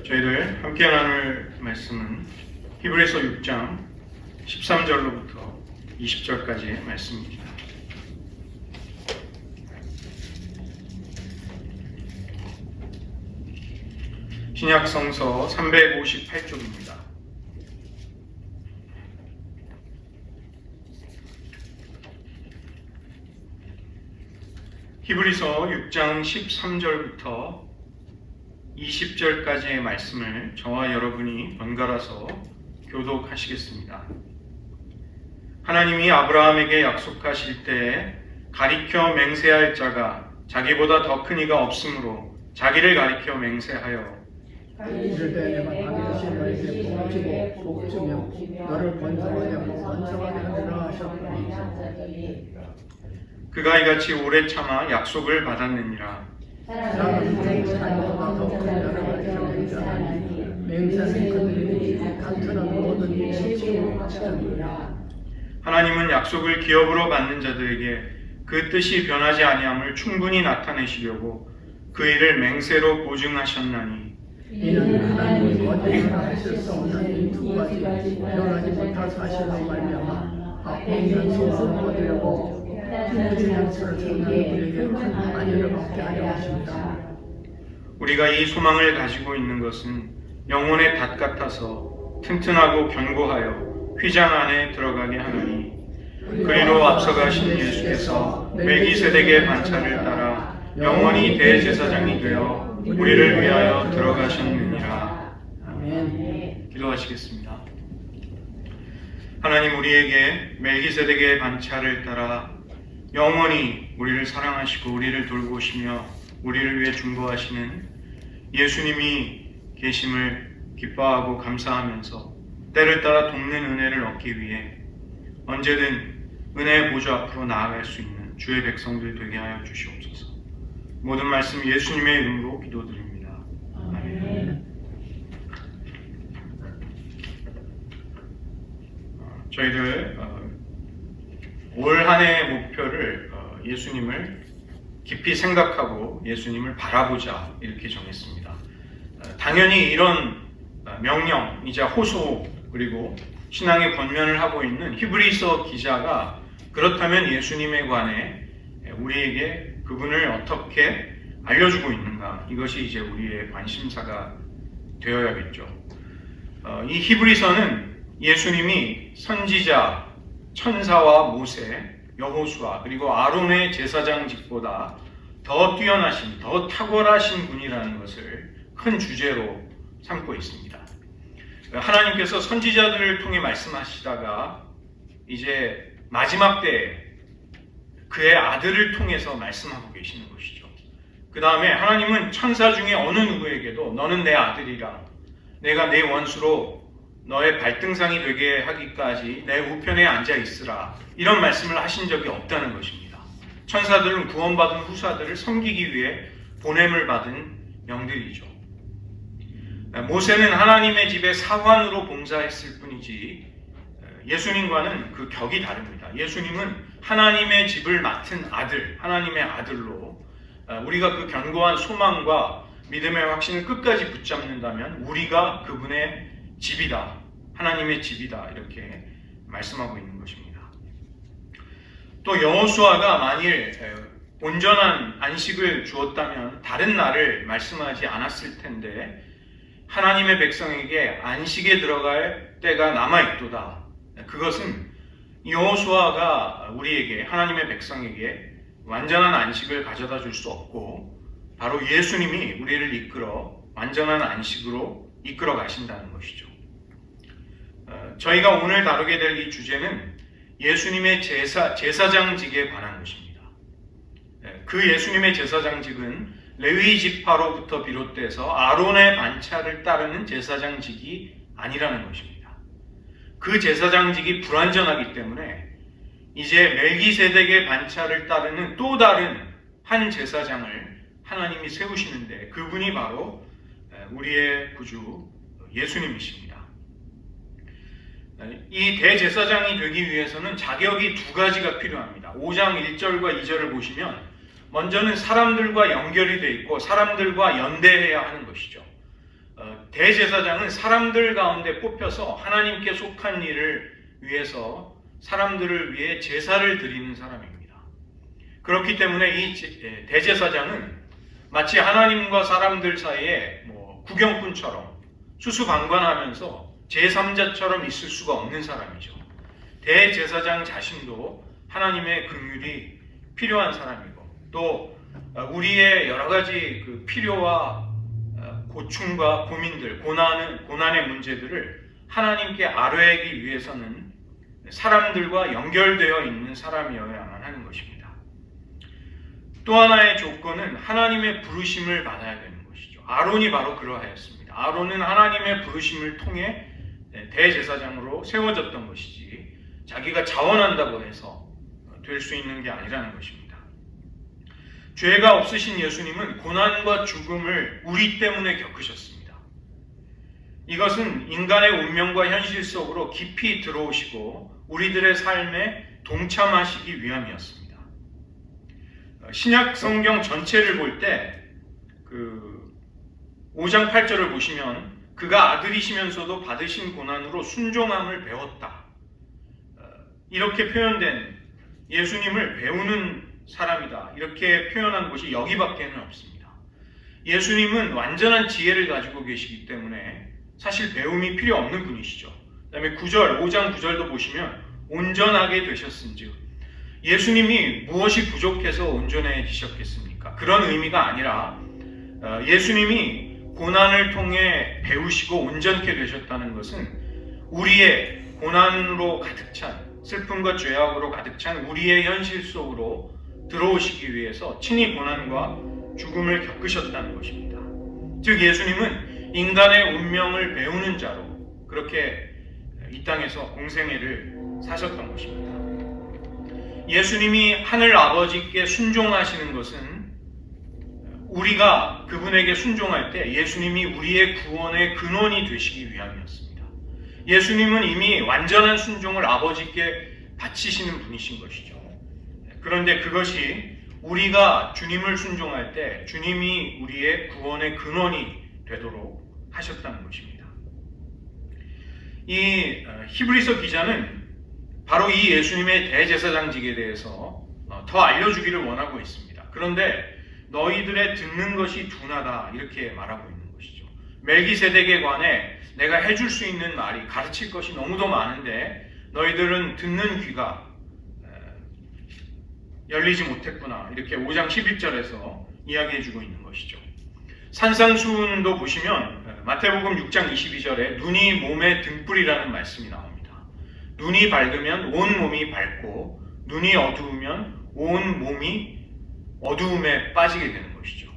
저희들 함께 나눌 말씀은 히브리서 6장 13절로부터 20절까지의 말씀입니다. 신약성서 358쪽입니다. 히브리서 6장 13절부터 20절까지의 말씀을 저와 여러분이 번갈아서 교독하시겠습니다. 하나님이 아브라함에게 약속하실 때에 가리켜 맹세할 자가 자기보다 더 큰 이가 없으므로 자기를 가리켜 맹세하여 이를 때 내가 반드시 너에게 복주고 복주며 너를 번성하려고 번성하게 하리라 하셨더니 그가 이같이 오래 참아 약속을 받았느니라. 사람은 자기보다 더 큰 자를 가리켜 맹세하니 맹세는 그들이 간편한 모든 일에 치고 하시느니라. 하나님은 약속을 기업으로 받는 자들에게 그 뜻이 변하지 아니함을 충분히 나타내시려고 그 일을 맹세로 보증하셨나니 이는 하나님이 거짓말 하실 수 없는 이 두 가지 변하지 못할 사실로 말미암아 악공한 소망을 얻으려고 힘든 양수를 찾는 우리에게 큰 안위를 받게 하려 하십니다. 우리가 이 소망을 가지고 있는 것은 영혼의 닷 같아서 튼튼하고 견고하여 휘장 안에 들어가게 하느니 그리로 앞서가신 예수께서 멜기세덱의 반차를 따라 영원히 대제사장이 되어 우리를 위하여 들어가셨느니라. 아멘. 기도하시겠습니다. 하나님, 우리에게 멜기세덱의 반차를 따라 영원히 우리를 사랑하시고 우리를 돌보시며 우리를 위해 중보하시는 예수님이 계심을 기뻐하고 감사하면서 때를 따라 돕는 은혜를 얻기 위해 언제든 은혜의 보좌 앞으로 나아갈 수 있는 주의 백성들 되게 하여 주시옵소서. 모든 말씀 예수님의 이름으로 기도드립니다. 아멘. 저희들 올 한 해의 목표를 예수님을 깊이 생각하고 예수님을 바라보자 이렇게 정했습니다. 당연히 이런 명령이자 호소 그리고 신앙의 권면을 하고 있는 히브리서 기자가 그렇다면 예수님에 관해 우리에게 그분을 어떻게 알려주고 있는가, 이것이 이제 우리의 관심사가 되어야겠죠. 이 히브리서는 예수님이 선지자, 천사와 모세, 여호수아 그리고 아론의 제사장직보다 더 뛰어나신, 더 탁월하신 분이라는 것을 큰 주제로 삼고 있습니다. 하나님께서 선지자들을 통해 말씀하시다가 이제 마지막 때에 그의 아들을 통해서 말씀하고 계시는 것이죠. 그 다음에 하나님은 천사 중에 어느 누구에게도 너는 내 아들이라, 내가 내 원수로 너의 발등상이 되게 하기까지 내 우편에 앉아 있으라, 이런 말씀을 하신 적이 없다는 것입니다. 천사들은 구원받은 후사들을 섬기기 위해 보냄을 받은 영들이죠. 모세는 하나님의 집에 사관으로 봉사했을 뿐이지 예수님과는 그 격이 다릅니다. 예수님은 하나님의 집을 맡은 아들, 하나님의 아들로 우리가 그 견고한 소망과 믿음의 확신을 끝까지 붙잡는다면 우리가 그분의 집이다, 하나님의 집이다, 이렇게 말씀하고 있는 것입니다. 또 여호수아가 만일 온전한 안식을 주었다면 다른 날을 말씀하지 않았을 텐데 하나님의 백성에게 안식에 들어갈 때가 남아있도다. 그것은 여호수아가 우리에게, 하나님의 백성에게 완전한 안식을 가져다 줄 수 없고 바로 예수님이 우리를 이끌어 완전한 안식으로 이끌어 가신다는 것이죠. 저희가 오늘 다루게 될 이 주제는 예수님의 제사장직에 관한 것입니다. 그 예수님의 제사장직은 레위 지파로부터 비롯돼서 아론의 반차를 따르는 제사장직이 아니라는 것입니다. 그 제사장직이 불완전하기 때문에 이제 멜기세덱의 반차를 따르는 또 다른 한 제사장을 하나님이 세우시는데 그분이 바로 우리의 구주 예수님이십니다. 이 대제사장이 되기 위해서는 자격이 두 가지가 필요합니다. 5장 1절과 2절을 보시면 먼저는 사람들과 연결이 되어 있고 사람들과 연대해야 하는 것이죠. 대제사장은 사람들 가운데 뽑혀서 하나님께 속한 일을 위해서 사람들을 위해 제사를 드리는 사람입니다. 그렇기 때문에 이 대제사장은 마치 하나님과 사람들 사이에 구경꾼처럼 수수방관하면서 제3자처럼 있을 수가 없는 사람이죠. 대제사장 자신도 하나님의 긍휼이 필요한 사람이고, 또 우리의 여러 가지 그 필요와 고충과 고민들, 고난의 문제들을 하나님께 아뢰기 위해서는 사람들과 연결되어 있는 사람이어야만 하는 것입니다. 또 하나의 조건은 하나님의 부르심을 받아야 되는 것이죠. 아론이 바로 그러하였습니다. 아론은 하나님의 부르심을 통해 대제사장으로 세워졌던 것이지 자기가 자원한다고 해서 될 수 있는 게 아니라는 것입니다. 죄가 없으신 예수님은 고난과 죽음을 우리 때문에 겪으셨습니다. 이것은 인간의 운명과 현실 속으로 깊이 들어오시고 우리들의 삶에 동참하시기 위함이었습니다. 신약 성경 전체를 볼 때 그 5장 8절을 보시면 그가 아들이시면서도 받으신 고난으로 순종함을 배웠다. 이렇게 표현된 예수님을 배우는 사람이다. 이렇게 표현한 곳이 여기밖에는 없습니다. 예수님은 완전한 지혜를 가지고 계시기 때문에 사실 배움이 필요 없는 분이시죠. 그 다음에 5장 9절도 보시면 온전하게 되셨은즉, 예수님이 무엇이 부족해서 온전해지셨겠습니까? 그런 의미가 아니라 예수님이 고난을 통해 배우시고 온전케 되셨다는 것은 우리의 고난으로 가득 찬, 슬픔과 죄악으로 가득 찬 우리의 현실 속으로 들어오시기 위해서 친히 고난과 죽음을 겪으셨다는 것입니다. 즉 예수님은 인간의 운명을 배우는 자로 그렇게 이 땅에서 공생애를 사셨던 것입니다. 예수님이 하늘 아버지께 순종하시는 것은 우리가 그분에게 순종할 때 예수님이 우리의 구원의 근원이 되시기 위함이었습니다. 예수님은 이미 완전한 순종을 아버지께 바치시는 분이신 것이죠. 그런데 그것이 우리가 주님을 순종할 때 주님이 우리의 구원의 근원이 되도록 하셨다는 것입니다. 이 히브리서 기자는 바로 이 예수님의 대제사장직에 대해서 더 알려주기를 원하고 있습니다. 그런데 너희들의 듣는 것이 둔하다 이렇게 말하고 있는 것이죠. 멜기세덱에 관해 내가 해줄 수 있는 말이, 가르칠 것이 너무도 많은데 너희들은 듣는 귀가 열리지 못했구나, 이렇게 5장 11절에서 이야기해주고 있는 것이죠. 산상수훈도 보시면 마태복음 6장 22절에 눈이 몸의 등불이라는 말씀이 나옵니다. 눈이 밝으면 온 몸이 밝고 눈이 어두우면 온 몸이 어두움에 빠지게 되는 것이죠.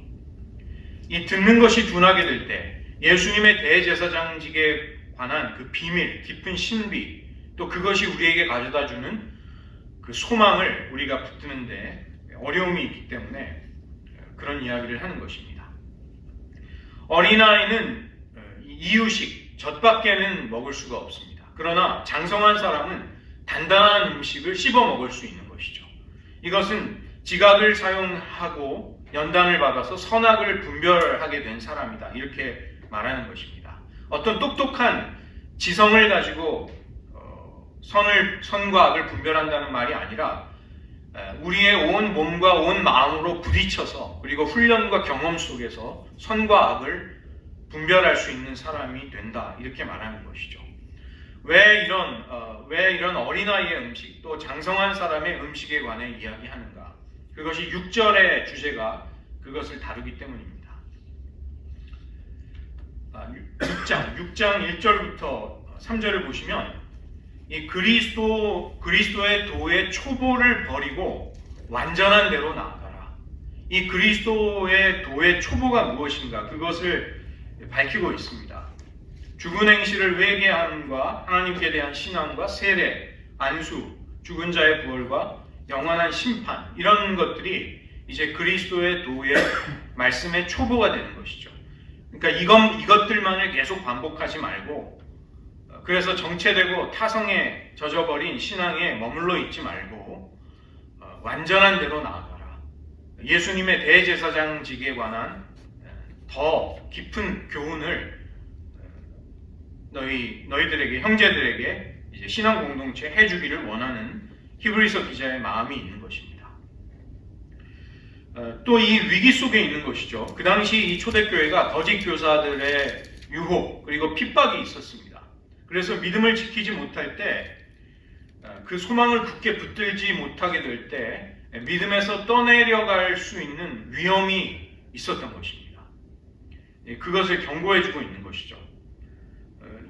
이 듣는 것이 둔하게 될 때 예수님의 대제사장직에 관한 그 비밀, 깊은 신비, 또 그것이 우리에게 가져다주는 그 소망을 우리가 붙드는데 어려움이 있기 때문에 그런 이야기를 하는 것입니다. 어린아이는 이유식, 젖밖에는 먹을 수가 없습니다. 그러나 장성한 사람은 단단한 음식을 씹어 먹을 수 있는 것이죠. 이것은 지각을 사용하고 연단을 받아서 선악을 분별하게 된 사람이다, 이렇게 말하는 것입니다. 어떤 똑똑한 지성을 가지고 선과 악을 분별한다는 말이 아니라 우리의 온 몸과 온 마음으로 부딪혀서 그리고 훈련과 경험 속에서 선과 악을 분별할 수 있는 사람이 된다, 이렇게 말하는 것이죠. 왜 이런 어린아이의 음식, 또 장성한 사람의 음식에 관해 이야기하는가? 그것이 6절의 주제가 그것을 다루기 때문입니다. 6장 1절부터 3절을 보시면 이 그리스도의 도의 초보를 버리고 완전한 대로 나아가라. 이 그리스도의 도의 초보가 무엇인가? 그것을 밝히고 있습니다. 죽은 행실을 회개함과 하나님께 대한 신앙과 세례, 안수, 죽은 자의 부활과 영원한 심판, 이런 것들이 이제 그리스도의 도의 말씀의 초보가 되는 것이죠. 그러니까 이것들만을 계속 반복하지 말고, 그래서 정체되고 타성에 젖어버린 신앙에 머물러 있지 말고 완전한 대로 나아가라. 예수님의 대제사장직에 관한 더 깊은 교훈을 너희들에게 형제들에게 이제 신앙 공동체 해주기를 원하는 히브리서 기자의 마음이 있는 것입니다. 또 이 위기 속에 있는 것이죠. 그 당시 이 초대교회가 거짓 교사들의 유혹 그리고 핍박이 있었습니다. 그래서 믿음을 지키지 못할 때 그 소망을 굳게 붙들지 못하게 될 때 믿음에서 떠내려갈 수 있는 위험이 있었던 것입니다. 그것을 경고해주고 있는 것이죠.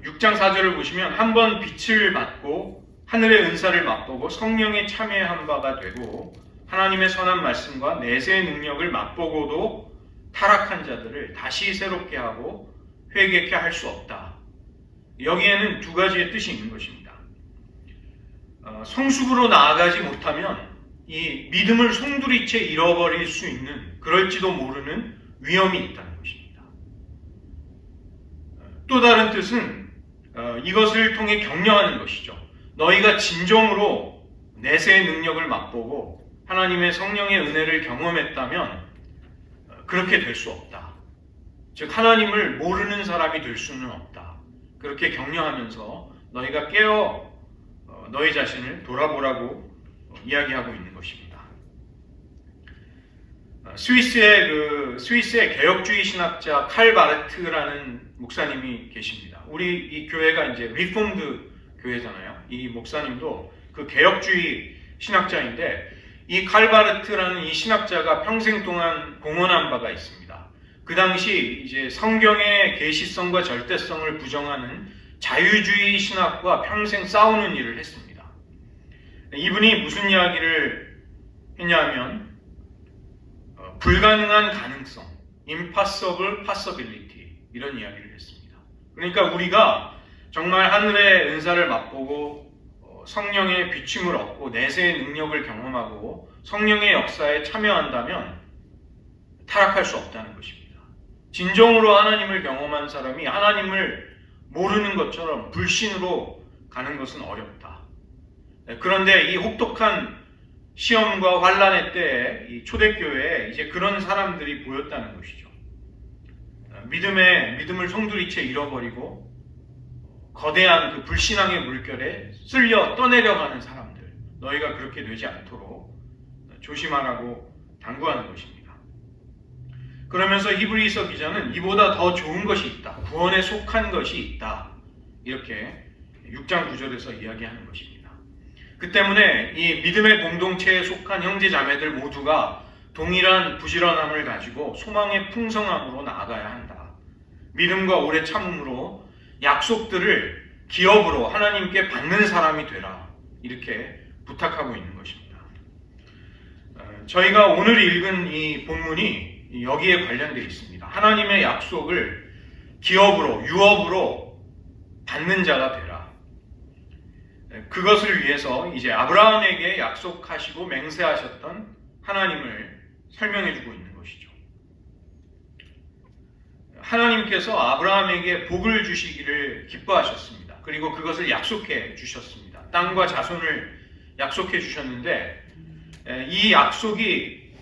6장 4절을 보시면 한번 빛을 받고 하늘의 은사를 맛보고 성령에 참여한 바가 되고 하나님의 선한 말씀과 내세의 능력을 맛보고도 타락한 자들을 다시 새롭게 하고 회개케 할 수 없다. 여기에는 두 가지의 뜻이 있는 것입니다. 성숙으로 나아가지 못하면 이 믿음을 송두리째 잃어버릴 수 있는 그럴지도 모르는 위험이 있다는 것입니다. 또 다른 뜻은 이것을 통해 격려하는 것이죠. 너희가 진정으로 내세의 능력을 맛보고 하나님의 성령의 은혜를 경험했다면 그렇게 될 수 없다. 즉 하나님을 모르는 사람이 될 수는 없다. 그렇게 격려하면서 너희가 깨어 너희 자신을 돌아보라고 이야기하고 있는 것입니다. 스위스의 개혁주의 신학자 칼 바르트라는 목사님이 계십니다. 우리 이 교회가 이제 리폼드 교회잖아요. 이 목사님도 그 개혁주의 신학자인데 이 칼 바르트라는 이 신학자가 평생 동안 공언한 바가 있습니다. 그 당시 이제 성경의 계시성과 절대성을 부정하는 자유주의 신학과 평생 싸우는 일을 했습니다. 이분이 무슨 이야기를 했냐면 불가능한 가능성, impossible possibility 이런 이야기를 했습니다. 그러니까 우리가 정말 하늘의 은사를 맛보고 성령의 비춤을 얻고 내세의 능력을 경험하고 성령의 역사에 참여한다면 타락할 수 없다는 것입니다. 진정으로 하나님을 경험한 사람이 하나님을 모르는 것처럼 불신으로 가는 것은 어렵다. 그런데 이 혹독한 시험과 환란의 때에 이 초대교회에 이제 그런 사람들이 보였다는 것이죠. 믿음을 송두리째 잃어버리고 거대한 그 불신앙의 물결에 쓸려 떠내려가는 사람들, 너희가 그렇게 되지 않도록 조심하라고 당부하는 것입니다. 그러면서 히브리서 기자는 이보다 더 좋은 것이 있다. 구원에 속한 것이 있다. 이렇게 6장 9절에서 이야기하는 것입니다. 그 때문에 이 믿음의 공동체에 속한 형제 자매들 모두가 동일한 부지런함을 가지고 소망의 풍성함으로 나아가야 한다. 믿음과 오래 참음으로 약속들을 기업으로 하나님께 받는 사람이 되라. 이렇게 부탁하고 있는 것입니다. 저희가 오늘 읽은 이 본문이 여기에 관련되어 있습니다. 하나님의 약속을 기업으로, 유업으로 받는 자가 되라. 그것을 위해서 이제 아브라함에게 약속하시고 맹세하셨던 하나님을 설명해주고 있는 것이죠. 하나님께서 아브라함에게 복을 주시기를 기뻐하셨습니다. 그리고 그것을 약속해 주셨습니다. 땅과 자손을 약속해 주셨는데 이 약속이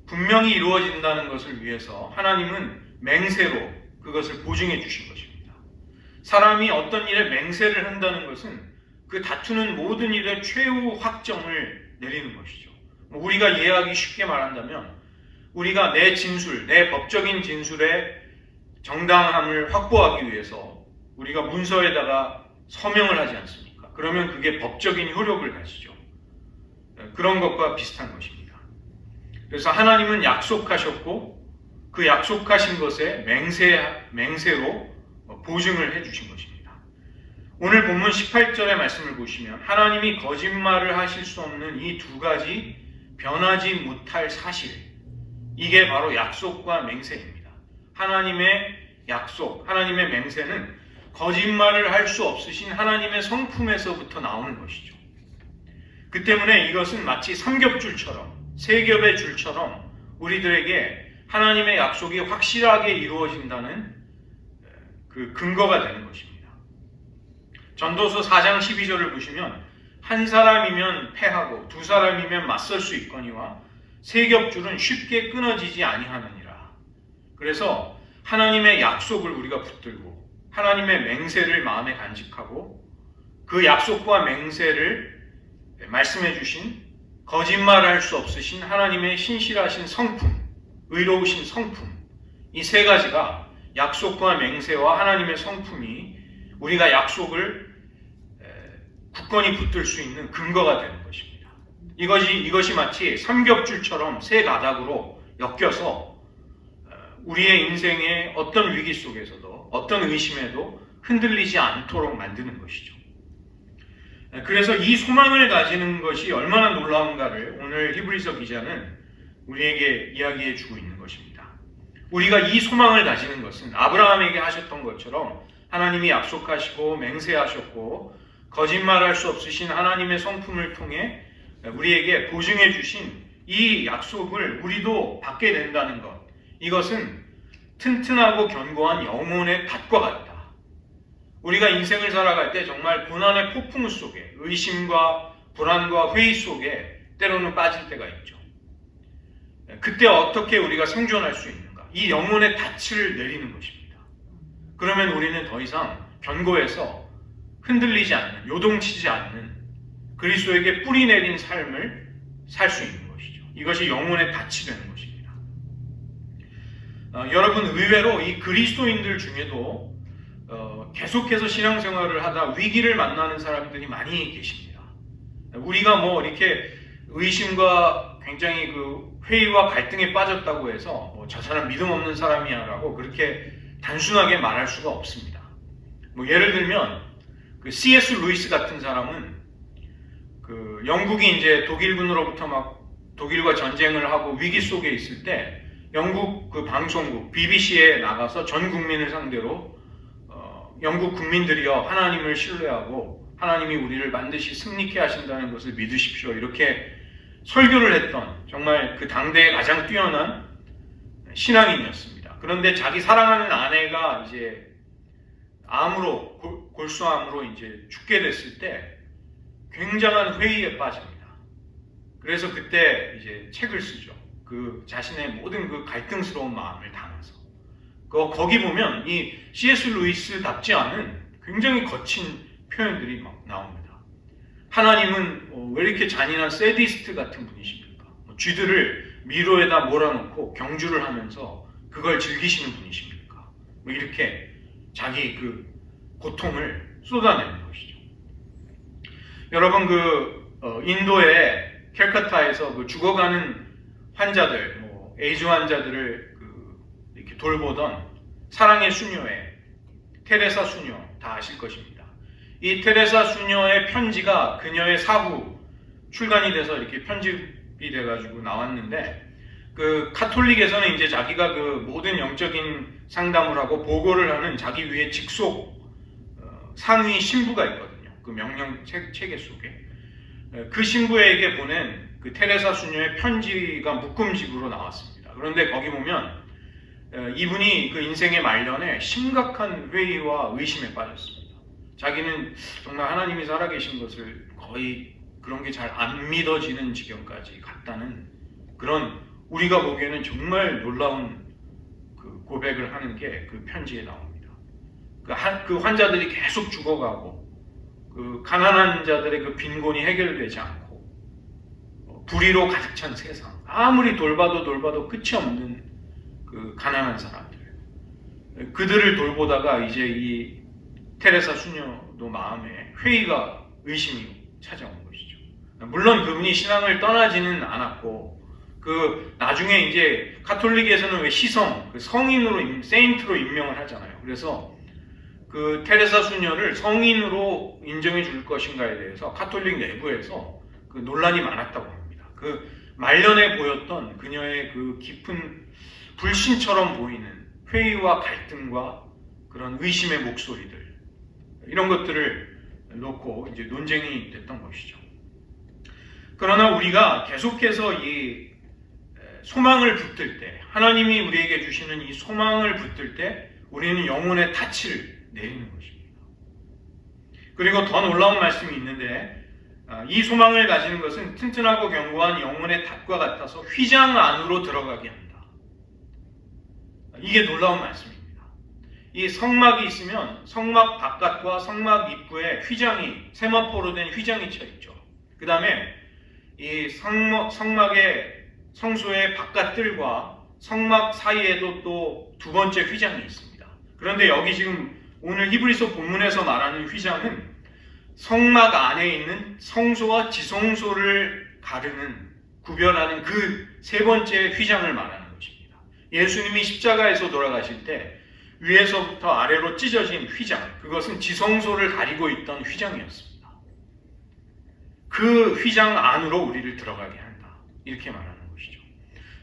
분명히 이루어진다는 것을 위해서 하나님은 맹세로 그것을 보증해 주신 것입니다. 사람이 어떤 일에 맹세를 한다는 것은 그 다투는 모든 일의 최후 확정을 내리는 것이죠. 우리가 이해하기 쉽게 말한다면 우리가 내 진술, 내 법적인 진술의 정당함을 확보하기 위해서 우리가 문서에다가 서명을 하지 않습니까? 그러면 그게 법적인 효력을 가지죠. 그런 것과 비슷한 것입니다. 그래서 하나님은 약속하셨고 그 약속하신 것에 맹세로 보증을 해주신 것입니다. 오늘 본문 18절의 말씀을 보시면 하나님이 거짓말을 하실 수 없는 이 두 가지 변하지 못할 사실, 이게 바로 약속과 맹세입니다. 하나님의 약속, 하나님의 맹세는 거짓말을 할 수 없으신 하나님의 성품에서부터 나오는 것이죠. 그 때문에 이것은 마치 삼겹줄처럼, 세 겹의 줄처럼 우리들에게 하나님의 약속이 확실하게 이루어진다는 그 근거가 되는 것입니다. 전도서 4장 12절을 보시면 한 사람이면 패하고 두 사람이면 맞설 수 있거니와 세 겹줄은 쉽게 끊어지지 아니하느니라. 그래서 하나님의 약속을 우리가 붙들고 하나님의 맹세를 마음에 간직하고 그 약속과 맹세를 말씀해 주신 거짓말할 수 없으신 하나님의 신실하신 성품, 의로우신 성품, 이 세 가지가 약속과 맹세와 하나님의 성품이 우리가 약속을 굳건히 붙들 수 있는 근거가 되는 것입니다. 이것이 마치 삼겹줄처럼 세 가닥으로 엮여서 우리의 인생의 어떤 위기 속에서도 어떤 의심에도 흔들리지 않도록 만드는 것이죠. 그래서 이 소망을 가지는 것이 얼마나 놀라운가를 오늘 히브리서 기자는 우리에게 이야기해 주고 있는 것입니다. 우리가 이 소망을 가지는 것은 아브라함에게 하셨던 것처럼 하나님이 약속하시고 맹세하셨고 거짓말할 수 없으신 하나님의 성품을 통해 우리에게 보증해 주신 이 약속을 우리도 받게 된다는 것, 이것은 튼튼하고 견고한 영혼의 밭과 같다. 우리가 인생을 살아갈 때 정말 고난의 폭풍 속에 의심과 불안과 회의 속에 때로는 빠질 때가 있죠. 그때 어떻게 우리가 생존할 수 있는가? 이 영혼의 닻을 내리는 것입니다. 그러면 우리는 더 이상 견고해서 흔들리지 않는, 요동치지 않는 그리스도에게 뿌리 내린 삶을 살 수 있는 것이죠. 이것이 영혼의 닻이 되는 것입니다. 여러분, 의외로 이 그리스도인들 중에도 계속해서 신앙생활을 하다 위기를 만나는 사람들이 많이 계십니다. 우리가 뭐 이렇게 의심과 굉장히 그 회의와 갈등에 빠졌다고 해서 저 사람 믿음 없는 사람이야 라고 그렇게 단순하게 말할 수가 없습니다. 뭐 예를 들면 그 C.S. 루이스 같은 사람은 그 영국이 이제 독일군으로부터 막 독일과 전쟁을 하고 위기 속에 있을 때 영국 그 방송국 BBC에 나가서 전 국민을 상대로 영국 국민들이여 하나님을 신뢰하고 하나님이 우리를 반드시 승리케 하신다는 것을 믿으십시오, 이렇게 설교를 했던 정말 그 당대의 가장 뛰어난 신앙인이었습니다. 그런데 자기 사랑하는 아내가 이제 암으로 골수암으로 이제 죽게 됐을 때 굉장한 회의에 빠집니다. 그래서 그때 이제 책을 쓰죠. 그 자신의 모든 그 갈등스러운 마음을 담아서. 거기 보면 이 C.S. 루이스답지 않은 굉장히 거친 표현들이 막 나옵니다. 하나님은 왜 이렇게 잔인한 세디스트 같은 분이십니까? 쥐들을 미로에다 몰아놓고 경주를 하면서 그걸 즐기시는 분이십니까? 뭐 이렇게 자기 그 고통을 쏟아내는 것이죠. 여러분, 인도의 캘커타에서 그 죽어가는 환자들, 에이즈 환자들을 이렇게 돌보던 사랑의 수녀의 테레사 수녀 다 아실 것입니다. 이 테레사 수녀의 편지가 그녀의 사후 출간이 돼서 이렇게 편집이 돼가지고 나왔는데, 그 카톨릭에서는 이제 자기가 그 모든 영적인 상담을 하고 보고를 하는 자기 위에 직속 상위 신부가 있거든요. 그 명령 체계 속에 그 신부에게 보낸 그 테레사 수녀의 편지가 묶음집으로 나왔습니다. 그런데 거기 보면 이분이 그 인생의 말년에 심각한 회의와 의심에 빠졌습니다. 자기는 정말 하나님이 살아계신 것을 거의 그런 게 잘 안 믿어지는 지경까지 갔다는 그런, 우리가 보기에는 정말 놀라운 그 고백을 하는 게 그 편지에 나옵니다. 그 환자들이 계속 죽어가고 그 가난한 자들의 그 빈곤이 해결되지 않고 불의로 가득 찬 세상, 아무리 돌봐도 끝이 없는 그 가난한 사람들, 그들을 돌보다가 이제 이 테레사 수녀도 마음에 회의가, 의심이 찾아온 것이죠. 물론 그분이 신앙을 떠나지는 않았고, 그 나중에 이제 카톨릭에서는 왜 시성, 그 성인으로 세인트로 임명을 하잖아요. 그래서 그 테레사 수녀를 성인으로 인정해 줄 것인가에 대해서 카톨릭 내부에서 그 논란이 많았다고 합니다. 그 말년에 보였던 그녀의 그 깊은 불신처럼 보이는 회의와 갈등과 그런 의심의 목소리들, 이런 것들을 놓고 이제 논쟁이 됐던 것이죠. 그러나 우리가 계속해서 이 소망을 붙들 때, 하나님이 우리에게 주시는 이 소망을 붙들 때 우리는 영혼의 닻을 내리는 것입니다. 그리고 더 놀라운 말씀이 있는데, 이 소망을 가지는 것은 튼튼하고 견고한 영혼의 탑과 같아서 휘장 안으로 들어가게 한다. 이게 놀라운 말씀입니다. 이 성막이 있으면 성막 바깥과 성막 입구에 휘장이, 세마포로 된 휘장이 쳐 있죠. 그 다음에 이 성막의 성소의 바깥들과 성막 사이에도 또 두 번째 휘장이 있습니다. 그런데 여기 지금 오늘 히브리서 본문에서 말하는 휘장은 성막 안에 있는 성소와 지성소를 가르는, 구별하는 그 세 번째 휘장을 말하는 것입니다. 예수님이 십자가에서 돌아가실 때 위에서부터 아래로 찢어진 휘장, 그것은 지성소를 가리고 있던 휘장이었습니다. 그 휘장 안으로 우리를 들어가게 한다, 이렇게 말하는 것이죠.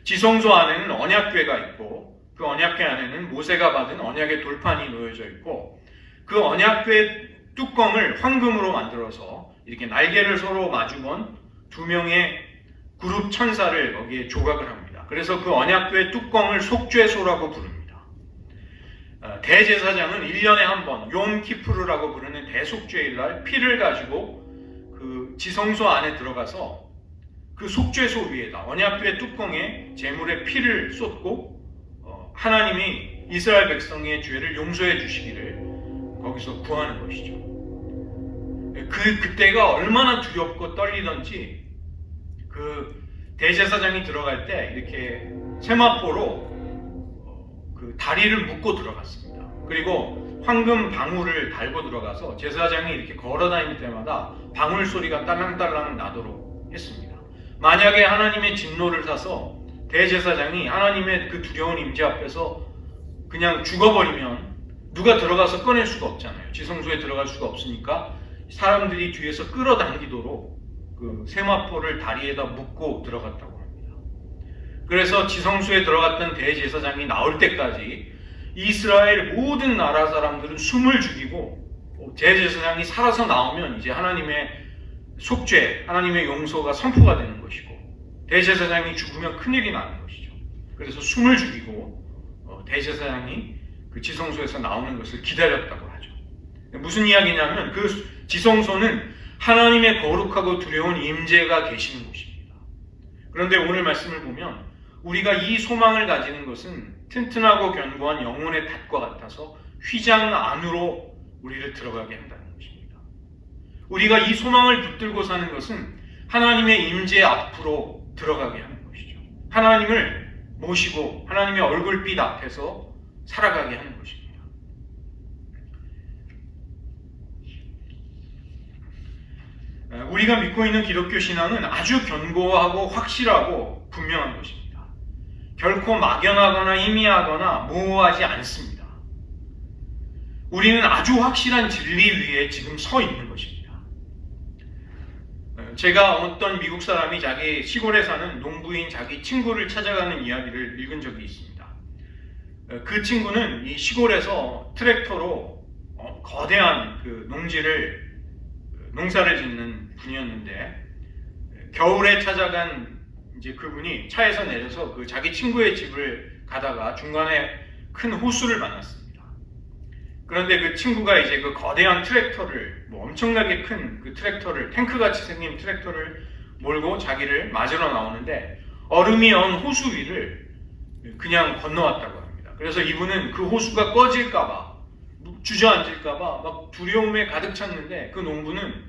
지성소 안에는 언약궤가 있고 그 언약궤 안에는 모세가 받은 언약의 돌판이 놓여져 있고 그 언약궤 뚜껑을 황금으로 만들어서 이렇게 날개를 서로 마주건 두 명의 그룹 천사를 거기에 조각을 합니다. 그래서 그 언약궤 뚜껑을 속죄소라고 부릅니다. 대제사장은 1년에 한 번 욤키푸르라고 부르는 대속죄일 날 피를 가지고 그 지성소 안에 들어가서 그 속죄소 위에다 언약궤 뚜껑에 제물의 피를 쏟고 하나님이 이스라엘 백성의 죄를 용서해 주시기를 거기서 구하는 것이죠. 그때가 얼마나 두렵고 떨리던지 그 대제사장이 들어갈 때 이렇게 세마포로 그 다리를 묶고 들어갔습니다. 그리고 황금 방울을 달고 들어가서 제사장이 이렇게 걸어 다닐 때마다 방울 소리가 딸랑딸랑 나도록 했습니다. 만약에 하나님의 진노를 사서 대제사장이 하나님의 그 두려운 임재 앞에서 그냥 죽어버리면 누가 들어가서 꺼낼 수가 없잖아요. 지성소에 들어갈 수가 없으니까 사람들이 뒤에서 끌어당기도록 그 세마포를 다리에다 묶고 들어갔다고 합니다. 그래서 지성소에 들어갔던 대제사장이 나올 때까지 이스라엘 모든 나라 사람들은 숨을 죽이고 대제사장이 살아서 나오면 이제 하나님의 속죄, 하나님의 용서가 선포가 되는 것이고 대제사장이 죽으면 큰일이 나는 것이죠. 그래서 숨을 죽이고 대제사장이 그 지성소에서 나오는 것을 기다렸다고 하죠. 무슨 이야기냐면 그 지성소는 하나님의 거룩하고 두려운 임재가 계시는 곳입니다. 그런데 오늘 말씀을 보면 우리가 이 소망을 가지는 것은 튼튼하고 견고한 영혼의 닷과 같아서 휘장 안으로 우리를 들어가게 한다는 것입니다. 우리가 이 소망을 붙들고 사는 것은 하나님의 임재 앞으로 들어가게 하는 것이죠. 하나님을 모시고 하나님의 얼굴빛 앞에서 살아가게 하는 것입니다. 우리가 믿고 있는 기독교 신앙은 아주 견고하고 확실하고 분명한 것입니다. 결코 막연하거나 희미하거나 모호하지 않습니다. 우리는 아주 확실한 진리 위에 지금 서 있는 것입니다. 제가 어떤 미국 사람이 자기 시골에 사는 농부인 자기 친구를 찾아가는 이야기를 읽은 적이 있습니다. 그 친구는 이 시골에서 트랙터로 거대한 그 농사를 짓는 분이었는데 겨울에 찾아간 이제 그분이 차에서 내려서 그 자기 친구의 집을 가다가 중간에 큰 호수를 만났습니다. 그런데 그 친구가 이제 그 거대한 트랙터를 엄청나게 큰 그 트랙터를 탱크같이 생긴 트랙터를 몰고 자기를 맞으러 나오는데 얼음이 언 호수 위를 그냥 건너왔다고 합니다. 그래서 이분은 그 호수가 꺼질까봐 주저앉을까봐 막 두려움에 가득 찼는데 그 농부는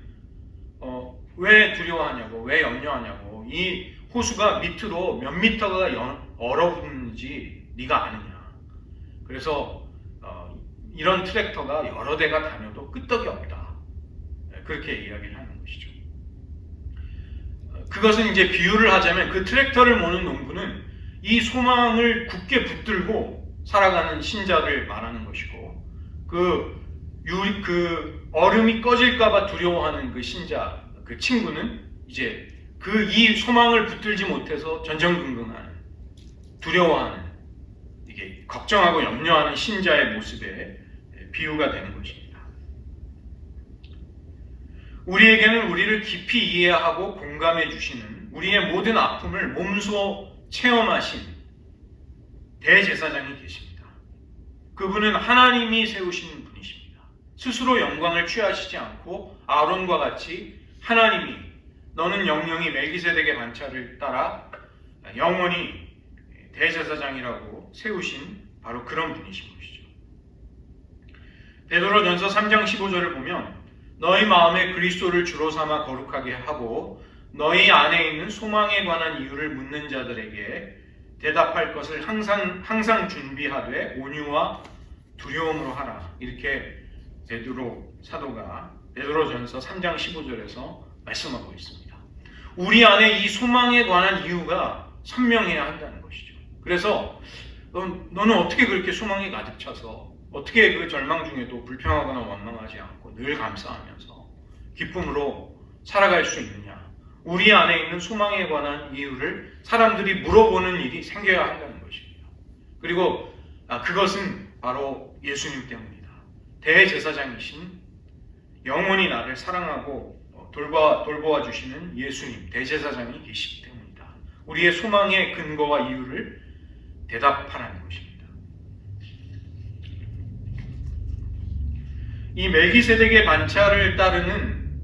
왜 두려워하냐고, 왜 염려하냐고, 이 호수가 밑으로 몇 미터가 얼어붙는지 네가 아느냐. 그래서 이런 트랙터가 여러 대가 다녀도 끄떡이 없다. 그렇게 이야기를 하는 것이죠. 그것은 이제 비유를 하자면 그 트랙터를 모는 농부는 이 소망을 굳게 붙들고 살아가는 신자를 말하는 것이고 그 얼음이 꺼질까봐 두려워하는 그 신자, 그 친구는 이제 이 소망을 붙들지 못해서 전전긍긍하는, 두려워하는, 이게 걱정하고 염려하는 신자의 모습에 비유가 되는 것입니다. 우리에게는 우리를 깊이 이해하고 공감해 주시는, 우리의 모든 아픔을 몸소 체험하신 대제사장이 계십니다. 그분은 하나님이 세우신 분이십니다. 스스로 영광을 취하시지 않고 아론과 같이 하나님이 너는 영영이 멜기세덱의 반차를 따라 영원히 대제사장이라고 세우신 바로 그런 분이신 것이죠. 베드로전서 3장 15절을 보면 너희 마음에 그리스도를 주로 삼아 거룩하게 하고 너희 안에 있는 소망에 관한 이유를 묻는 자들에게 대답할 것을 항상 준비하되 온유와 두려움으로 하라. 이렇게 베드로 사도가 베드로전서 3장 15절에서 말씀하고 있습니다. 우리 안에 이 소망에 관한 이유가 선명해야 한다는 것이죠. 그래서 너는 어떻게 그렇게 소망이 가득 차서 어떻게 그 절망 중에도 불평하거나 원망하지 않고 늘 감사하면서 기쁨으로 살아갈 수 있느냐? 우리 안에 있는 소망에 관한 이유를 사람들이 물어보는 일이 생겨야 한다는 것입니다. 그리고 그것은 바로 예수님 때문이다. 대제사장이신 영원히 나를 사랑하고 돌보아 주시는 예수님, 대제사장이 계시기 때문이다. 우리의 소망의 근거와 이유를 대답하라는 것입니다. 이 멜기세덱의 반차를 따르는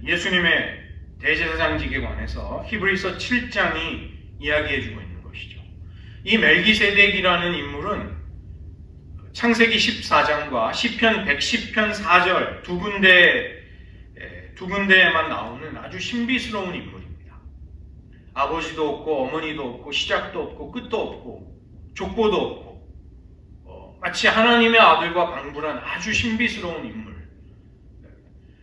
예수님의 대제사장직에 관해서 히브리서 7장이 이야기해주고 있는 것이죠. 이 멜기세덱이라는 인물은 창세기 14장과 시편 110편 4절 두 군데에만 나오는 아주 신비스러운 인물입니다. 아버지도 없고 어머니도 없고 시작도 없고 끝도 없고 족보도 없고 마치 하나님의 아들과 방불한 아주 신비스러운 인물.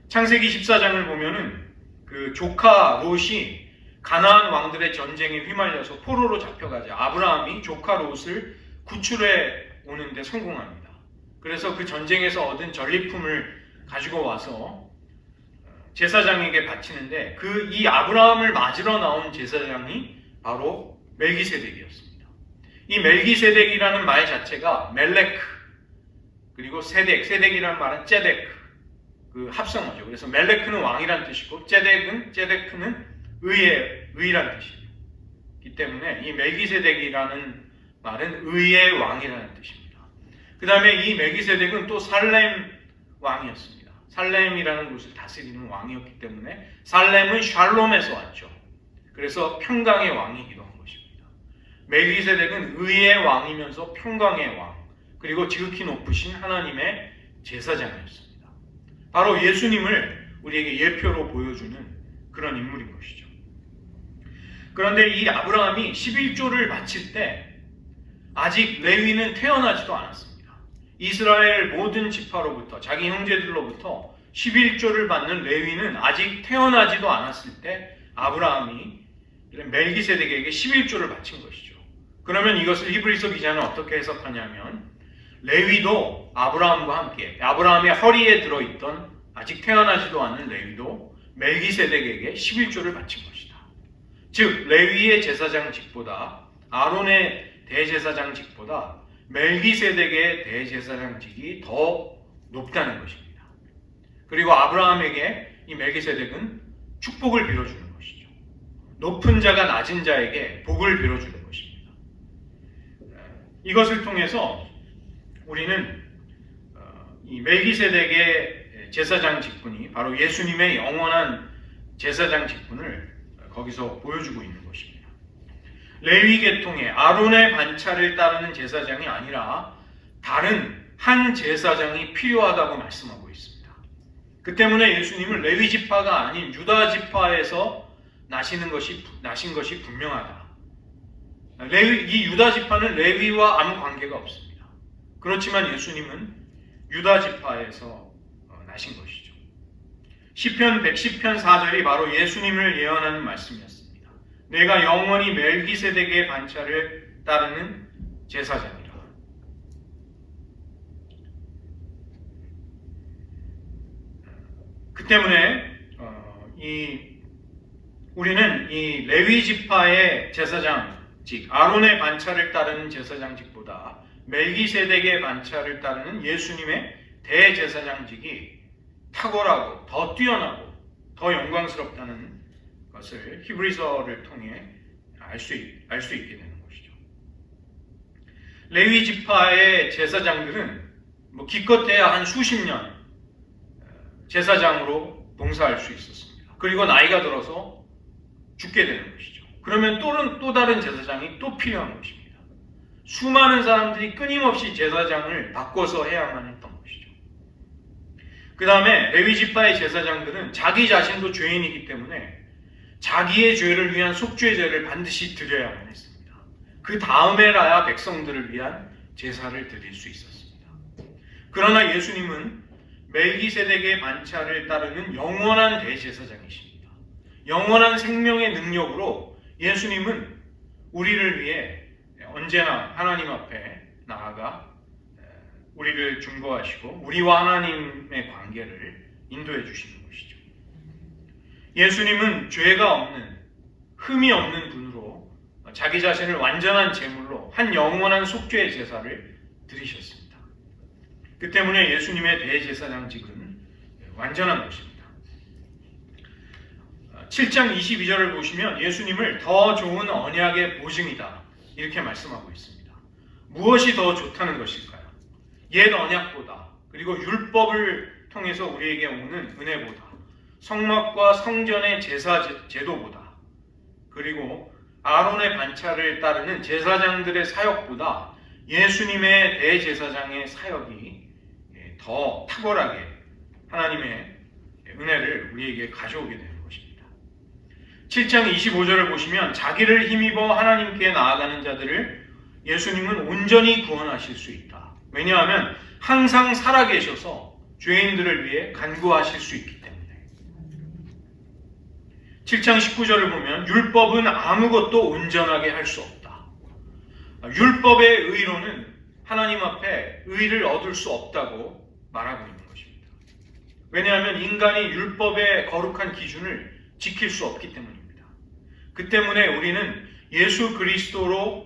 창세기 14장을 보면은 그 조카 롯이 가나안 왕들의 전쟁에 휘말려서 포로로 잡혀가자 아브라함이 조카 롯을 구출해 오는데 성공합니다. 그래서 그 전쟁에서 얻은 전리품을 가지고 와서 제사장에게 바치는데 이 아브라함을 맞으러 나온 제사장이 바로 멜기세덱이었습니다. 이 멜기세덱이라는 말 자체가 멜레크 그리고 세덱이라는 말은 ጼ덱 그 합성어죠. 그래서 멜레크는 왕이란 뜻이고 ጼ덱은 의란 뜻이기 때문에 이 멜기세덱이라는 말은 의의 왕이라는 뜻입니다. 그 다음에 이 멜기세덱은 또 살렘 왕이었습니다. 살렘이라는 곳을 다스리는 왕이었기 때문에 살렘은 샬롬에서 왔죠. 그래서 평강의 왕이기도 한 것입니다. 멜기세덱은 의의 왕이면서 평강의 왕 그리고 지극히 높으신 하나님의 제사장이었습니다. 바로 예수님을 우리에게 예표로 보여주는 그런 인물인 것이죠. 그런데 이 아브라함이 11조를 바칠 때 아직 레위는 태어나지도 않았습니다. 이스라엘 모든 지파로부터 자기 형제들로부터 11조를 받는 레위는 아직 태어나지도 않았을 때 아브라함이 멜기세덱에게 11조를 바친 것이죠. 그러면 이것을 히브리서 기자는 어떻게 해석하냐면 레위도 아브라함과 함께 아브라함의 허리에 들어있던 아직 태어나지도 않은 레위도 멜기세덱에게 11조를 바친 것이다. 즉 레위의 제사장직보다 아론의 대제사장직보다 멜기세덱의 대제사장직이 더 높다는 것입니다. 그리고 아브라함에게 이 멜기세덱은 축복을 빌어주는 것이죠. 높은 자가 낮은 자에게 복을 빌어주는 것입니다. 이것을 통해서 우리는 이 멜기세덱의 제사장 직분이 바로 예수님의 영원한 제사장 직분을 거기서 보여주고 있는 것입니다. 레위 계통의 아론의 반차를 따르는 제사장이 아니라 다른 한 제사장이 필요하다고 말씀하고 있습니다. 그 때문에 예수님은 레위 지파가 아닌 유다 지파에서 나신 것이 분명하다. 이 유다 지파는 레위와 아무 관계가 없습니다. 그렇지만 예수님은 유다 지파에서 나신 것이죠. 시편 110편 4절이 바로 예수님을 예언하는 말씀이었습니다. 내가 영원히 멜기세덱의 반차를 따르는 제사장이라. 그 때문에 우리는 이 레위 지파의 제사장직, 아론의 반차를 따르는 제사장직보다 멜기세덱의 반차를 따르는 예수님의 대제사장직이 탁월하고 더 뛰어나고 더 영광스럽다는 것을 히브리서를 통해 알 수 있게 되는 것이죠. 레위 지파의 제사장들은 기껏해야 한 수십 년 제사장으로 봉사할 수 있었습니다. 그리고 나이가 들어서 죽게 되는 것이죠. 그러면 또 다른 제사장이 또 필요한 것입니다. 수많은 사람들이 끊임없이 제사장을 바꿔서 해야만 했던 것이죠. 그 다음에 레위 지파의 제사장들은 자기 자신도 죄인이기 때문에 자기의 죄를 위한 속죄 제를 반드시 드려야만 했습니다. 그 다음에라야 백성들을 위한 제사를 드릴 수 있었습니다. 그러나 예수님은 멜기세덱의 반차를 따르는 영원한 대제사장이십니다. 영원한 생명의 능력으로 예수님은 우리를 위해 언제나 하나님 앞에 나아가 우리를 중보하시고 우리와 하나님의 관계를 인도해 주시는 것이죠. 예수님은 죄가 없는, 흠이 없는 분으로 자기 자신을 완전한 제물로 한 영원한 속죄의 제사를 드리셨습니다. 그 때문에 예수님의 대제사장직은 완전한 것입니다. 7장 22절을 보시면 예수님을 더 좋은 언약의 보증이다 이렇게 말씀하고 있습니다. 무엇이 더 좋다는 것일까요? 옛 언약보다, 그리고 율법을 통해서 우리에게 오는 은혜보다, 성막과 성전의 제사 제도보다, 그리고 아론의 반차를 따르는 제사장들의 사역보다 예수님의 대제사장의 사역이 더 탁월하게 하나님의 은혜를 우리에게 가져오게 되는 것입니다. 7장 25절을 보시면 자기를 힘입어 하나님께 나아가는 자들을 예수님은 온전히 구원하실 수 있다. 왜냐하면 항상 살아계셔서 죄인들을 위해 간구하실 수 있기 때문에. 7장 19절을 보면 율법은 아무것도 온전하게 할 수 없다. 율법의 의로는 하나님 앞에 의를 얻을 수 없다고 말하고 있는 것입니다. 왜냐하면 인간이 율법의 거룩한 기준을 지킬 수 없기 때문입니다. 그 때문에 우리는 예수 그리스도의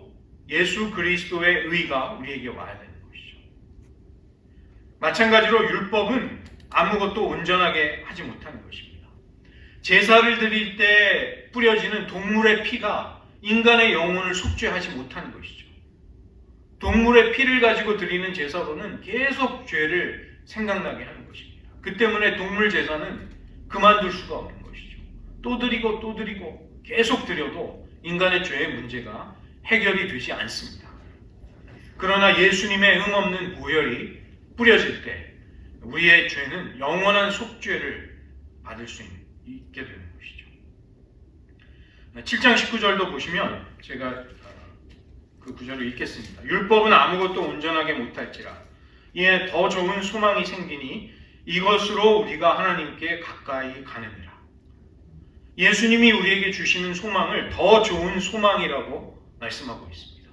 의가 우리에게 와야 되는 것이죠. 마찬가지로 율법은 아무것도 온전하게 하지 못하는 것입니다. 제사를 드릴 때 뿌려지는 동물의 피가 인간의 영혼을 속죄하지 못하는 것이죠. 동물의 피를 가지고 드리는 제사로는 계속 죄를 생각나게 하는 것입니다. 그 때문에 동물 제사는 그만둘 수가 없는 것이죠. 또 드리고 또 드리고 계속 드려도 인간의 죄의 문제가 해결이 되지 않습니다. 그러나 예수님의 응없는 보혈이 뿌려질 때 우리의 죄는 영원한 속죄를 받을 수 있게 되는 것이죠. 7장 19절도 보시면 제가 그 구절을 읽겠습니다. 율법은 아무것도 온전하게 못할지라 이에 더 좋은 소망이 생기니 이것으로 우리가 하나님께 가까이 가느니라. 예수님이 우리에게 주시는 소망을 더 좋은 소망이라고 말씀하고 있습니다.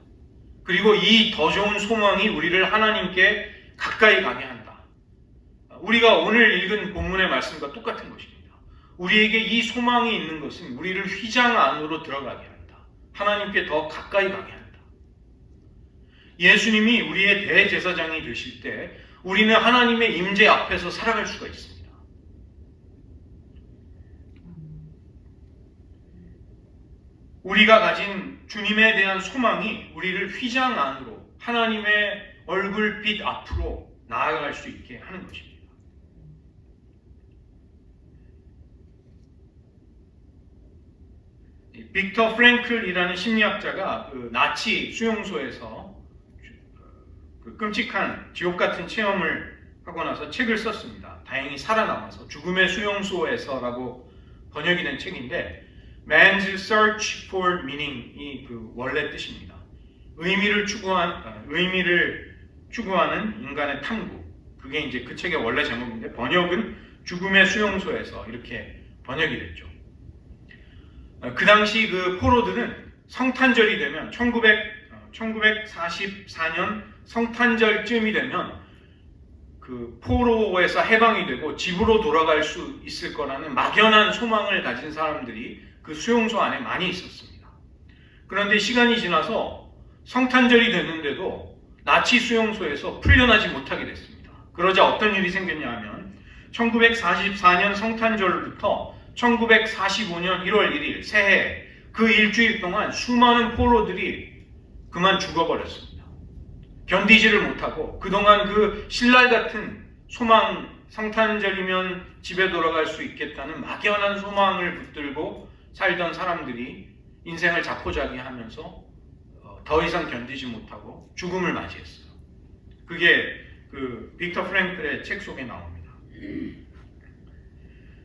그리고 이 더 좋은 소망이 우리를 하나님께 가까이 가게 한다. 우리가 오늘 읽은 본문의 말씀과 똑같은 것입니다. 우리에게 이 소망이 있는 것은 우리를 휘장 안으로 들어가게 한다. 하나님께 더 가까이 가게 한다. 예수님이 우리의 대제사장이 되실 때 우리는 하나님의 임재 앞에서 살아갈 수가 있습니다. 우리가 가진 주님에 대한 소망이 우리를 휘장 안으로 하나님의 얼굴빛 앞으로 나아갈 수 있게 하는 것입니다. 빅터 프랭클이라는 심리학자가 그 나치 수용소에서 그 끔찍한 지옥 같은 체험을 하고 나서 책을 썼습니다. 다행히 살아남아서 죽음의 수용소에서라고 번역이 된 책인데 Man's Search for Meaning이 그 원래 뜻입니다. 의미를 추구하는 인간의 탐구. 그게 이제 그 책의 원래 제목인데 번역은 죽음의 수용소에서 이렇게 번역이 됐죠. 그 당시 그 포로들은 성탄절이 되면 1944년 성탄절쯤이 되면 그 포로에서 해방이 되고 집으로 돌아갈 수 있을 거라는 막연한 소망을 가진 사람들이 그 수용소 안에 많이 있었습니다. 그런데 시간이 지나서 성탄절이 됐는데도 나치 수용소에서 풀려나지 못하게 됐습니다. 그러자 어떤 일이 생겼냐 하면 1944년 성탄절부터 1945년 1월 1일 새해 그 일주일 동안 수많은 포로들이 그만 죽어버렸습니다. 견디지를 못하고 그동안 그 신랄 같은 소망, 성탄절이면 집에 돌아갈 수 있겠다는 막연한 소망을 붙들고 살던 사람들이 인생을 자포자기하면서 더 이상 견디지 못하고 죽음을 맞이했어요. 그게 그 빅터 프랭클의 책 속에 나옵니다.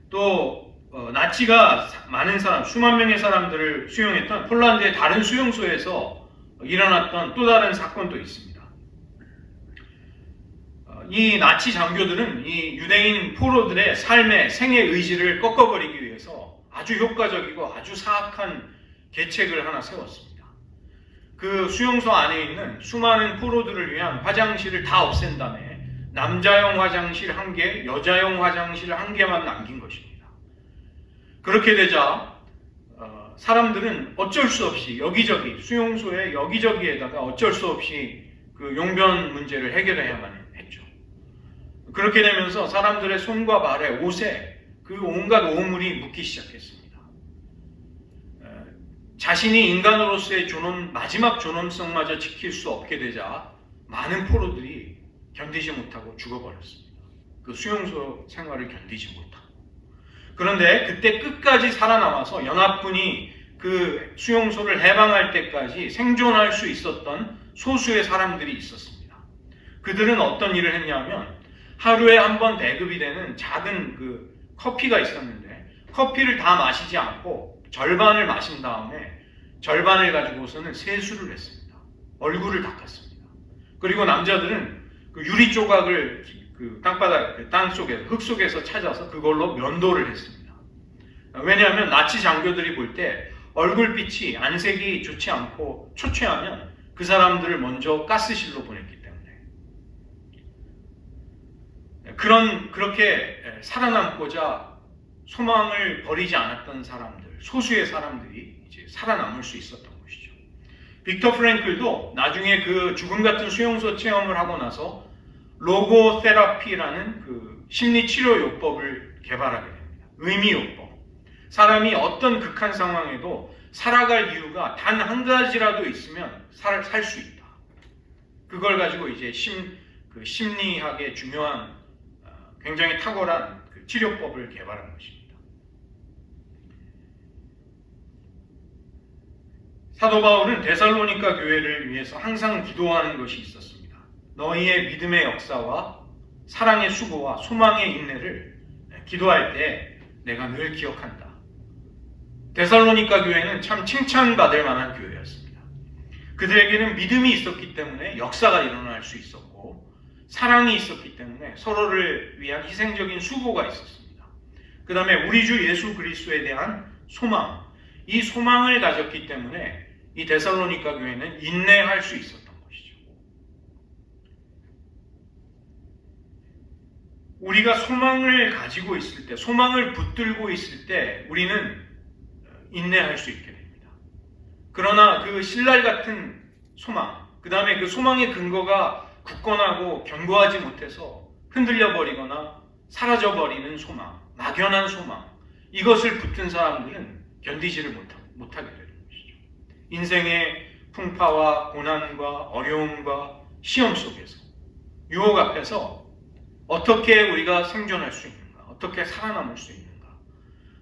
또 나치가 많은 사람, 수만 명의 사람들을 수용했던 폴란드의 다른 수용소에서 일어났던 또 다른 사건도 있습니다. 이 나치 장교들은 이 유대인 포로들의 삶의 생의 의지를 꺾어버리기 위해서 아주 효과적이고 아주 사악한 계책을 하나 세웠습니다. 그 수용소 안에 있는 수많은 포로들을 위한 화장실을 다 없앤 다음에 남자용 화장실 1개, 여자용 화장실 1개만 남긴 것입니다. 그렇게 되자 사람들은 어쩔 수 없이 여기저기 수용소의 여기저기에다가 어쩔 수 없이 그 용변 문제를 해결해야만 했죠. 그렇게 되면서 사람들의 손과 발에 옷에 그 온갖 오물이 묻기 시작했습니다. 자신이 인간으로서의 마지막 존엄성마저 지킬 수 없게 되자 많은 포로들이 견디지 못하고 죽어버렸습니다. 그 수용소 생활을 견디지 못하고. 그런데 그때 끝까지 살아남아서 연합군이 그 수용소를 해방할 때까지 생존할 수 있었던 소수의 사람들이 있었습니다. 그들은 어떤 일을 했냐면 하루에 한 번 배급이 되는 작은 그 커피가 있었는데 커피를 다 마시지 않고 절반을 마신 다음에 절반을 가지고서는 세수를 했습니다. 얼굴을 닦았습니다. 그리고 남자들은 그 유리 조각을 그 땅 속에서, 흙 속에서 찾아서 그걸로 면도를 했습니다. 왜냐하면 나치 장교들이 볼 때 얼굴빛이 안색이 좋지 않고 초췌하면 그 사람들을 먼저 가스실로 보냈기 때문에. 그렇게 살아남고자 소망을 버리지 않았던 사람들, 소수의 사람들이 이제 살아남을 수 있었던 것이죠. 빅터 프랭클도 나중에 그 죽음 같은 수용소 체험을 하고 나서 로고 테라피라는 그 심리 치료 요법을 개발하게 됩니다. 의미 요법. 사람이 어떤 극한 상황에도 살아갈 이유가 단 한 가지라도 있으면 살 수 있다. 그걸 가지고 이제 심리학의 중요한 굉장히 탁월한 그 치료법을 개발한 것입니다. 사도 바울은 데살로니가 교회를 위해서 항상 기도하는 것이 있었습니다. 너희의 믿음의 역사와 사랑의 수고와 소망의 인내를 기도할 때 내가 늘 기억한다. 데살로니가 교회는 참 칭찬받을 만한 교회였습니다. 그들에게는 믿음이 있었기 때문에 역사가 일어날 수 있었고 사랑이 있었기 때문에 서로를 위한 희생적인 수고가 있었습니다. 그 다음에 우리 주 예수 그리스도에 대한 소망, 이 소망을 가졌기 때문에 이 데살로니가 교회는 인내할 수 있었던 것이죠. 우리가 소망을 가지고 있을 때, 소망을 붙들고 있을 때 우리는 인내할 수 있게 됩니다. 그러나 그 신랄 같은 소망, 그 다음에 그 소망의 근거가 굳건하고 견고하지 못해서 흔들려 버리거나 사라져 버리는 소망, 막연한 소망, 이것을 붙든 사람들은 견디지를 못하게 되는 것이죠. 인생의 풍파와 고난과 어려움과 시험 속에서, 유혹 앞에서 어떻게 우리가 생존할 수 있는가, 어떻게 살아남을 수 있는가,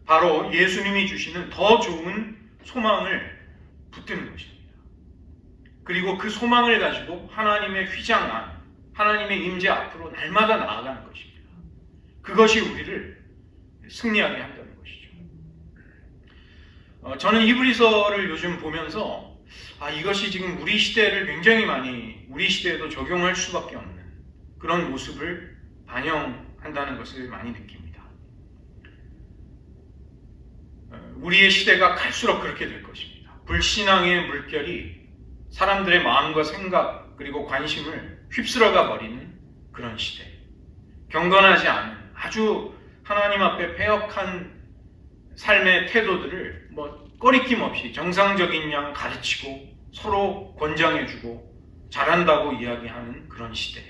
바로 예수님이 주시는 더 좋은 소망을 붙드는 것입니다. 그리고 그 소망을 가지고 하나님의 휘장 안, 하나님의 임재 앞으로 날마다 나아가는 것입니다. 그것이 우리를 승리하게 한다는 것이죠. 저는 히브리서를 요즘 보면서 이것이 지금 우리 시대를 굉장히 많이, 우리 시대에도 적용할 수밖에 없는 그런 모습을 반영한다는 것을 많이 느낍니다. 우리의 시대가 갈수록 그렇게 될 것입니다. 불신앙의 물결이 사람들의 마음과 생각 그리고 관심을 휩쓸어가 버리는 그런 시대. 경건하지 않은 아주 하나님 앞에 패역한 삶의 태도들을 꺼리낌 없이 정상적인 양 가르치고 서로 권장해주고 잘한다고 이야기하는 그런 시대.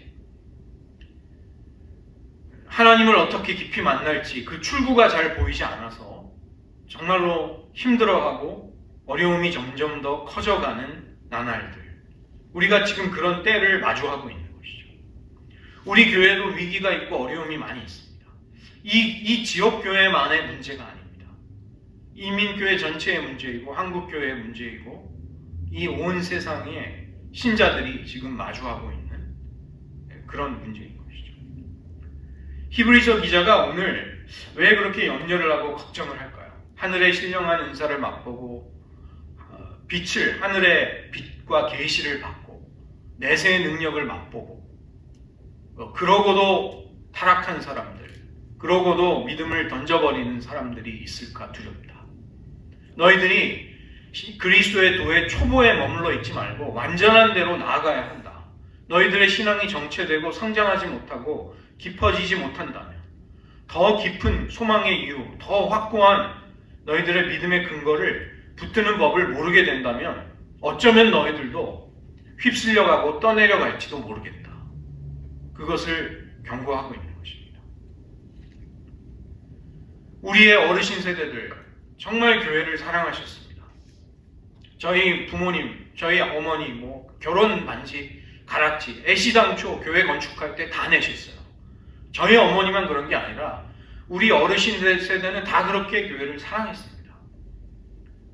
하나님을 어떻게 깊이 만날지 그 출구가 잘 보이지 않아서 정말로 힘들어하고 어려움이 점점 더 커져가는 나날들. 우리가 지금 그런 때를 마주하고 있는 것이죠. 우리 교회도 위기가 있고 어려움이 많이 있습니다. 이 지역교회만의 문제가 아닙니다. 이민교회 전체의 문제이고 한국교회의 문제이고 이 온 세상의 신자들이 지금 마주하고 있는 그런 문제인 것이죠. 히브리서 기자가 오늘 왜 그렇게 염려를 하고 걱정을 할까요? 하늘의 신령한 은사를 맛보고 하늘의 빛과 계시를 받고 내세의 능력을 맛보고 그러고도 타락한 사람들, 그러고도 믿음을 던져버리는 사람들이 있을까 두렵다. 너희들이 그리스도의 도의 초보에 머물러 있지 말고 완전한 대로 나아가야 한다. 너희들의 신앙이 정체되고 성장하지 못하고 깊어지지 못한다면, 더 깊은 소망의 이유, 더 확고한 너희들의 믿음의 근거를 붙드는 법을 모르게 된다면 어쩌면 너희들도 휩쓸려가고 떠내려갈지도 모르겠다. 그것을 경고하고 있는 것입니다. 우리의 어르신 세대들 정말 교회를 사랑하셨습니다. 저희 부모님, 저희 어머니 결혼 반지, 가락지, 애시당초 교회 건축할 때 다 내셨어요. 저희 어머니만 그런 게 아니라 우리 어르신 세대는 다 그렇게 교회를 사랑했습니다.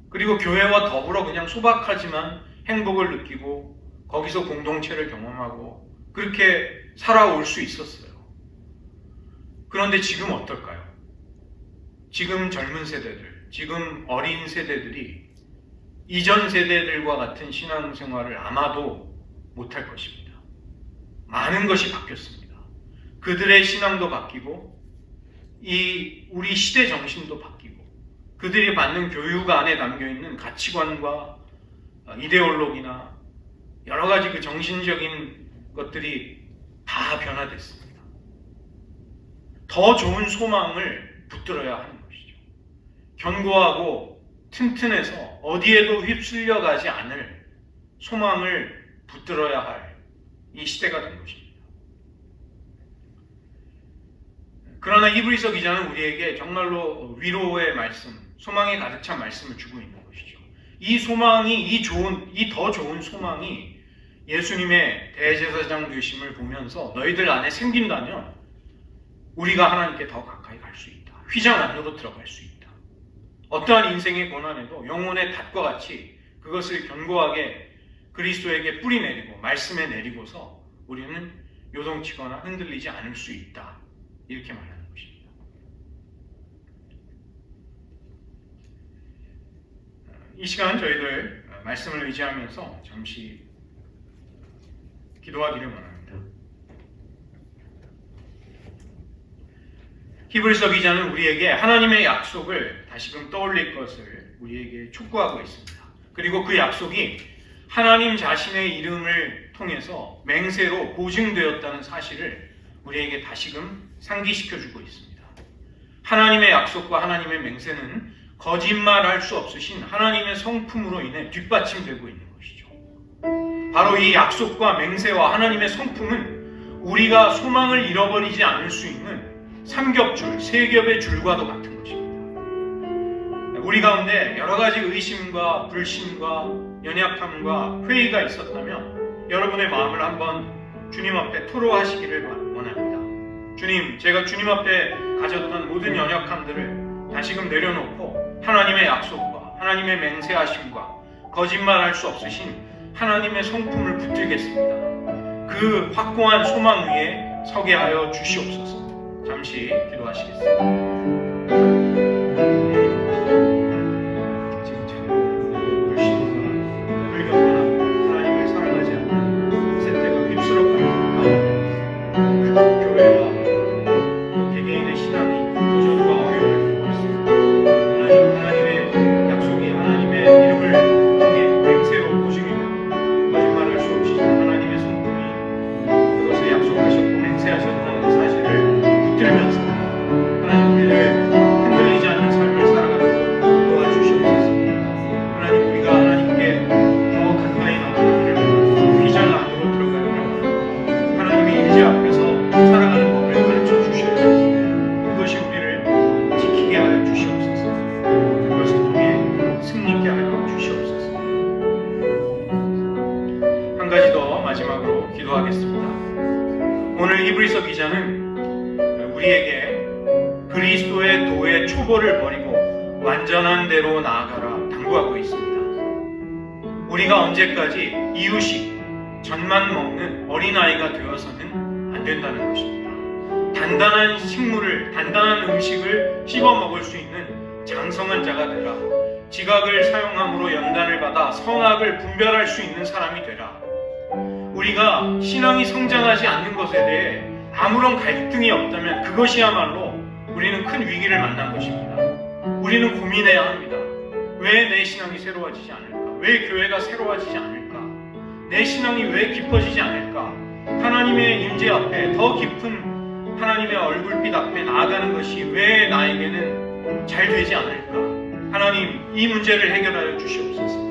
그리고 교회와 더불어 그냥 소박하지만 행복을 느끼고 거기서 공동체를 경험하고 그렇게 살아올 수 있었어요. 그런데 지금 어떨까요? 지금 젊은 세대들, 지금 어린 세대들이 이전 세대들과 같은 신앙생활을 아마도 못할 것입니다. 많은 것이 바뀌었습니다. 그들의 신앙도 바뀌고 우리 시대 정신도 바뀌고 그들이 받는 교육 안에 담겨있는 가치관과 이데올로기나 여러 가지 그 정신적인 것들이 다 변화됐습니다. 더 좋은 소망을 붙들어야 하는 것이죠. 견고하고 튼튼해서 어디에도 휩쓸려 가지 않을 소망을 붙들어야 할 이 시대가 된 것입니다. 그러나 히브리서 기자는 우리에게 정말로 위로의 말씀, 소망이 가득 찬 말씀을 주고 있는 것이죠. 이 소망이, 이 더 좋은 소망이 예수님의 대제사장 되심을 보면서 너희들 안에 생긴다면 우리가 하나님께 더 가까이 갈 수 있다. 휘장 안으로 들어갈 수 있다. 어떠한 인생의 고난에도 영혼의 닷과 같이 그것을 견고하게 그리스도에게 뿌리내리고 말씀에 내리고서 우리는 요동치거나 흔들리지 않을 수 있다. 이렇게 말하는 것입니다. 이 시간 저희들 말씀을 의지하면서 잠시 기도하기를 원합니다. 히브리서 기자는 우리에게 하나님의 약속을 다시금 떠올릴 것을 우리에게 촉구하고 있습니다. 그리고 그 약속이 하나님 자신의 이름을 통해서 맹세로 보증되었다는 사실을 우리에게 다시금 상기시켜주고 있습니다. 하나님의 약속과 하나님의 맹세는 거짓말할 수 없으신 하나님의 성품으로 인해 뒷받침되고 있는 것이죠. 바로 이 약속과 맹세와 하나님의 성품은 우리가 소망을 잃어버리지 않을 수 있는 삼겹줄, 세 겹의 줄과도 같은 것입니다. 우리 가운데 여러 가지 의심과 불신과 연약함과 회의가 있었다면 여러분의 마음을 한번 주님 앞에 토로하시기를 원합니다. 주님, 제가 주님 앞에 가졌던 모든 연약함들을 다시금 내려놓고 하나님의 약속과 하나님의 맹세하심과 거짓말할 수 없으신 하나님의 성품을 붙들겠습니다. 그 확고한 소망 위에 서게 하여 주시옵소서. 잠시 기도하시겠습니다. 오늘 히브리서 기자는 우리에게 그리스도의 도의 초보를 버리고 완전한 대로 나아가라 당부하고 있습니다. 우리가 언제까지 이유식, 젖만 먹는 어린아이가 되어서는 안 된다는 것입니다. 단단한 식물을, 단단한 음식을 씹어 먹을 수 있는 장성한 자가 되라. 지각을 사용함으로 연단을 받아 선악을 분별할 수 있는 사람이 되라. 우리가 신앙이 성장하지 않는 것에 대해 아무런 갈등이 없다면 그것이야말로 우리는 큰 위기를 만난 것입니다. 우리는 고민해야 합니다. 왜 내 신앙이 새로워지지 않을까? 왜 교회가 새로워지지 않을까? 내 신앙이 왜 깊어지지 않을까? 하나님의 임재 앞에, 더 깊은 하나님의 얼굴빛 앞에 나아가는 것이 왜 나에게는 잘 되지 않을까? 하나님, 이 문제를 해결하여 주시옵소서.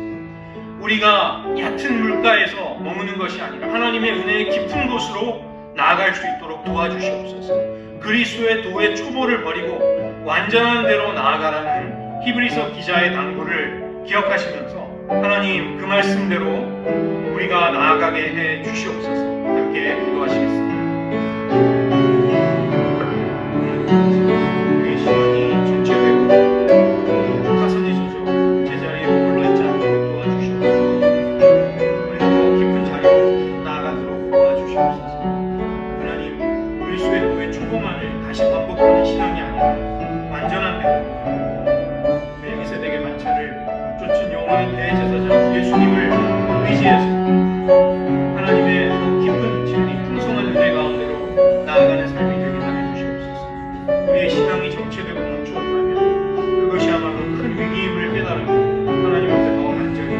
우리가 얕은 물가에서 머무는 것이 아니라 하나님의 은혜의 깊은 곳으로 나아갈 수 있도록 도와주시옵소서. 그리스도의 도의 초보를 버리고 완전한 대로 나아가라는 히브리서 기자의 당부를 기억하시면서 하나님, 그 말씀대로 우리가 나아가게 해 주시옵소서. 함께 기도하시겠습니다. 우리의 신앙이 정체되고 가서지셔서 제자리에 머물러 있지 않도록 도와주시옵소서. 우리가 더 깊은 자리로 나아가도록 도와주시옵소서. 하나님, 그리스도의 도의 초보만을 다시 반복하는 신앙이 아니라 완전한 대로 멜기세덱의 만차를 쫓은 영원한 대제사장 예수님을 의지해서 하나님의 깊은 진리, 풍성한 은혜 가운데로 나아가는 삶이 되게 하여 주시옵소서. 우리의 신앙이 정체되고 멈추었다면 그것이야말로 큰 위기임을 깨달으며 하나님 앞에 더 간절히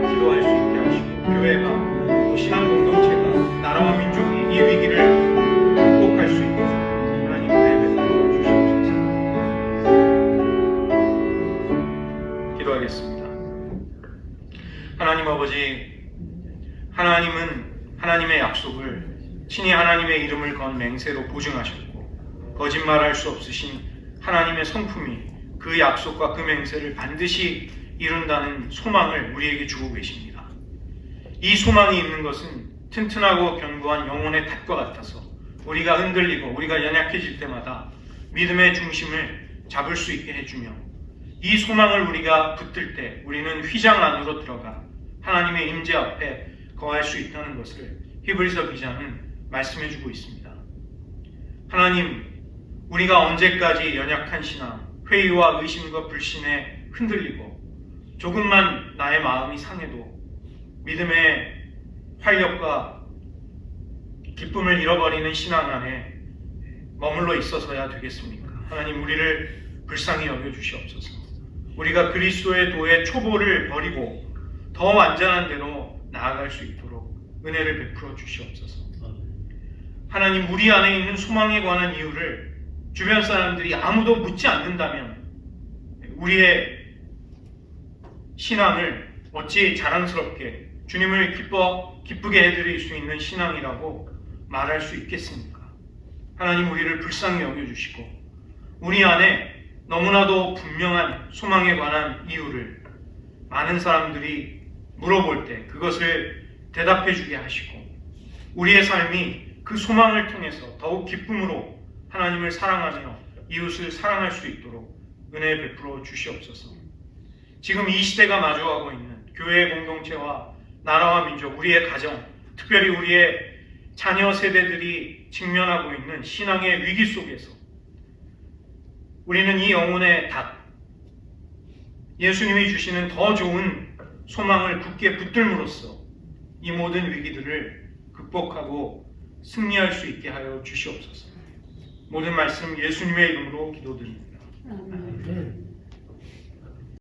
기도할 수 있게 하시고 교회가, 또 신앙 공동체가, 나라와 민족이 이 위기를 극복할 수 있도록 하나님 은혜 베풀어 주시옵소서. 기도하겠습니다. 하나님 아버지, 하나님은 하나님의 약속을 친히 하나님의 이름을 건 맹세로 보증하셨고 거짓말할 수 없으신 하나님의 성품이 그 약속과 그 맹세를 반드시 이룬다는 소망을 우리에게 주고 계십니다. 이 소망이 있는 것은 튼튼하고 견고한 영혼의 탑과 같아서 우리가 흔들리고 우리가 연약해질 때마다 믿음의 중심을 잡을 수 있게 해주며, 이 소망을 우리가 붙들 때 우리는 휘장 안으로 들어가 하나님의 임재 앞에 거할 수 있다는 것을 히브리서 기자는 말씀해주고 있습니다. 하나님, 우리가 언제까지 연약한 신앙, 회의와 의심과 불신에 흔들리고 조금만 나의 마음이 상해도 믿음의 활력과 기쁨을 잃어버리는 신앙 안에 머물러 있어서야 되겠습니까? 하나님, 우리를 불쌍히 여겨주시옵소서. 우리가 그리스도의 도의 초보를 버리고 더 완전한 대로 나아갈 수 있도록 은혜를 베풀어 주시옵소서. 하나님, 우리 안에 있는 소망에 관한 이유를 주변 사람들이 아무도 묻지 않는다면 우리의 신앙을 어찌 자랑스럽게 주님을 기쁘게 해드릴 수 있는 신앙이라고 말할 수 있겠습니까? 하나님, 우리를 불쌍히 여겨주시고 우리 안에 너무나도 분명한 소망에 관한 이유를 많은 사람들이 물어볼 때 그것을 대답해 주게 하시고 우리의 삶이 그 소망을 통해서 더욱 기쁨으로 하나님을 사랑하며 이웃을 사랑할 수 있도록 은혜 베풀어 주시옵소서. 지금 이 시대가 마주하고 있는 교회의 공동체와 나라와 민족, 우리의 가정, 특별히 우리의 자녀 세대들이 직면하고 있는 신앙의 위기 속에서 우리는 이 영혼의 답, 예수님이 주시는 더 좋은 소망을 굳게 붙들므로써 이 모든 위기들을 극복하고 승리할 수 있게 하여 주시옵소서. 모든 말씀 예수님의 이름으로 기도드립니다.